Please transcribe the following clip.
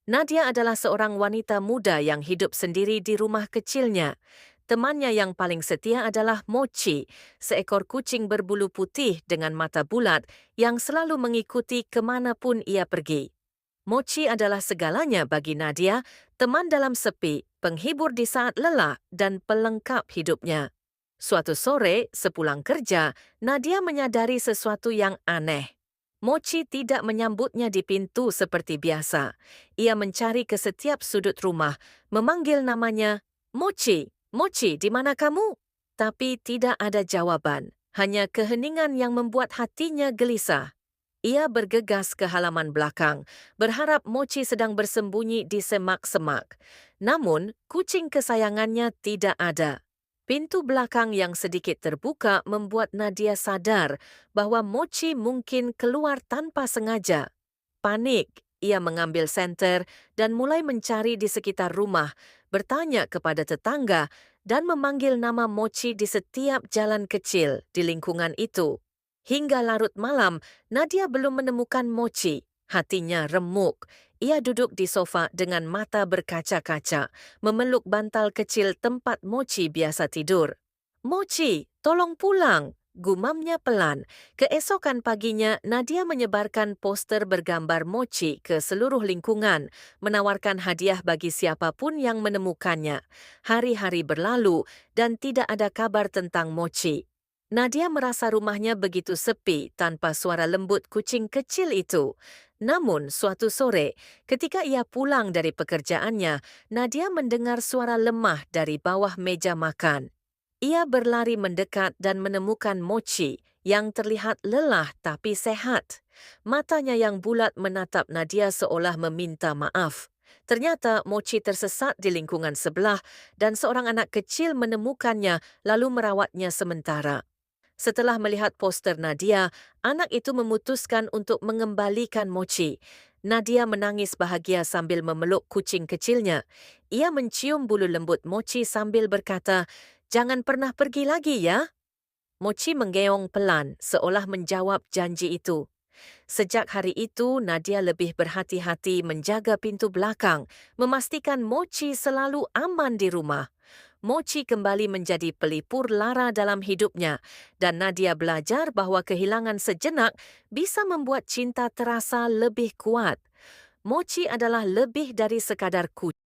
Nadia adalah seorang wanita muda yang hidup sendiri di rumah kecilnya. Temannya yang paling setia adalah Mochi, seekor kucing berbulu putih dengan mata bulat yang selalu mengikuti kemanapun ia pergi. Mochi adalah segalanya bagi Nadia, teman dalam sepi, penghibur di saat lelah, dan pelengkap hidupnya. Suatu sore, sepulang kerja, Nadia menyadari sesuatu yang aneh. Mochi tidak menyambutnya di pintu seperti biasa. Ia mencari ke setiap sudut rumah, memanggil namanya, "Mochi, Mochi, di mana kamu?" Tapi tidak ada jawaban, hanya keheningan yang membuat hatinya gelisah. Ia bergegas ke halaman belakang, berharap Mochi sedang bersembunyi di semak-semak. Namun, kucing kesayangannya tidak ada. Pintu belakang yang sedikit terbuka membuat Nadia sadar bahwa Mochi mungkin keluar tanpa sengaja. Panik, ia mengambil senter dan mulai mencari di sekitar rumah, bertanya kepada tetangga, dan memanggil nama Mochi di setiap jalan kecil di lingkungan itu. Hingga larut malam, Nadia belum menemukan Mochi. Hatinya remuk. Ia duduk di sofa dengan mata berkaca-kaca, memeluk bantal kecil tempat Mochi biasa tidur. "Mochi, tolong pulang!" gumamnya pelan. Keesokan paginya, Nadia menyebarkan poster bergambar Mochi ke seluruh lingkungan, menawarkan hadiah bagi siapapun yang menemukannya. Hari-hari berlalu dan tidak ada kabar tentang Mochi. Nadia merasa rumahnya begitu sepi tanpa suara lembut kucing kecil itu. Namun, suatu sore, ketika ia pulang dari pekerjaannya, Nadia mendengar suara lemah dari bawah meja makan. Ia berlari mendekat dan menemukan Mochi yang terlihat lelah tapi sehat. Matanya yang bulat menatap Nadia seolah meminta maaf. Ternyata Mochi tersesat di lingkungan sebelah dan seorang anak kecil menemukannya lalu merawatnya sementara. Setelah melihat poster Nadia, anak itu memutuskan untuk mengembalikan Mochi. Nadia menangis bahagia sambil memeluk kucing kecilnya. Ia mencium bulu lembut Mochi sambil berkata, "Jangan pernah pergi lagi ya." Mochi menggeong pelan, seolah menjawab janji itu. Sejak hari itu, Nadia lebih berhati-hati menjaga pintu belakang, memastikan Mochi selalu aman di rumah. Mochi kembali menjadi pelipur lara dalam hidupnya, dan Nadia belajar bahwa kehilangan sejenak bisa membuat cinta terasa lebih kuat. Mochi adalah lebih dari sekadar kucing.